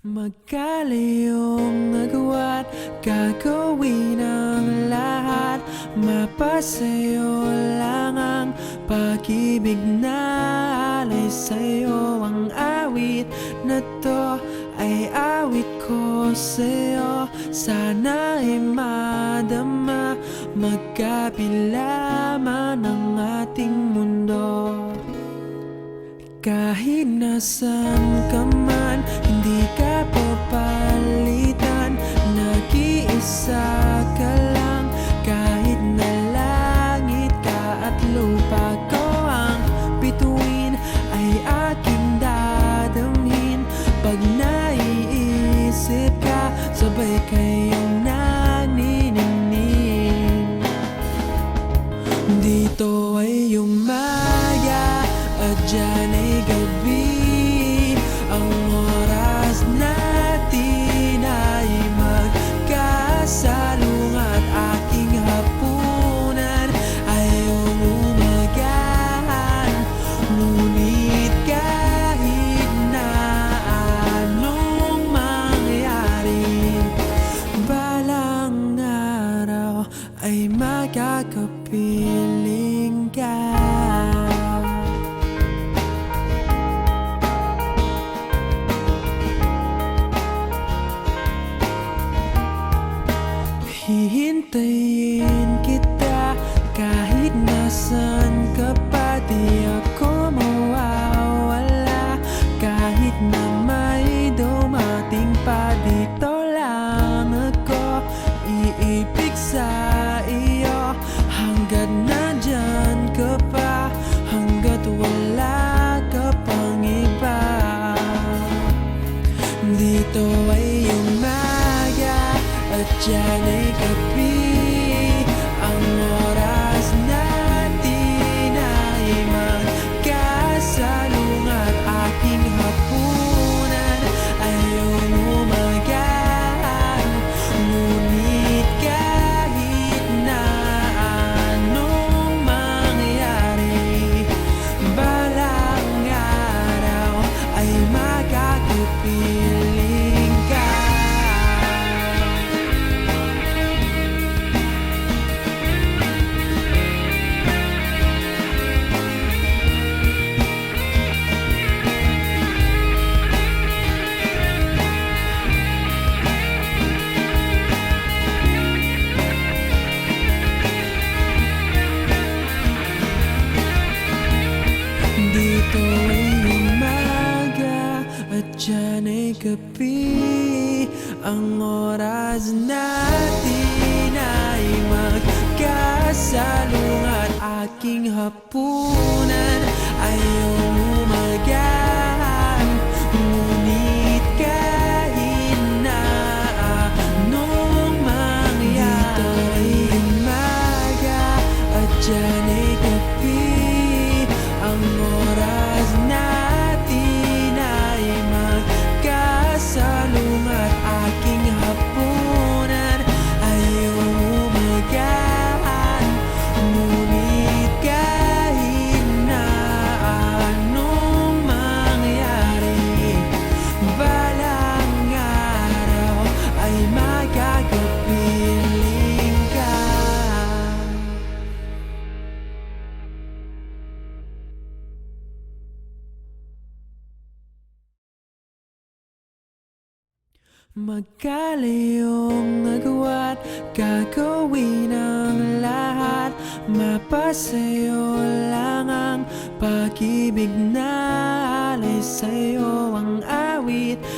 Magkalayong nagawa't gagawin ang lahat. Mapasayo lang ang pag-ibig na alay sa'yo. Ang awit na to ay awit ko sa'yo. Sana ay madama magkapila man ang ating mundo. Kahit nasan ka man, hindi ka papalitan. Nag-iisa ka lang, kahit na langit ka at lupa ko ang bituin, ay aking dadamhin. Pag naiisip ka, sabay kayong naniningning. Dito ay umaga at dyan ay gabi. Ang oras natin ay magkasalungat. Aking hapunan ay umagahan. Ngunit kahit na anong mangyari, balang araw ay magkakapiling ka. Hihintayin kita kahit nasan ka pa. Di ako mawawala kahit na may dumating pa. Dito lang ako iibig sa iyo hanggat nandyan ka pa, hanggat wala ka pang iba. Dito ay umaga at dyan ay gabi. Ang oras natin ay magkasalungat. Aking hapunan ay umagahan. Ngunit kahit na anong mangyari, balang araw ay magkakapiling ka. Dito ay umaga at dyan ay gabi. Ang oras natin ay magkasalungat. Aking hapunan ay umagahan. Ngunit kahit na anong mangyari, dito ay umaga at dyan ay gabi. Ang oras natin ay magkasalungat. Aking hapunan ay umagahan. Ngunit kahit na anong mangyari, balang araw ay magkakapiling ka. Magkalayong nagawa't gagawin ang lahat. Mapasayo lang ang pag-ibig na alay sa'yo. Ang awit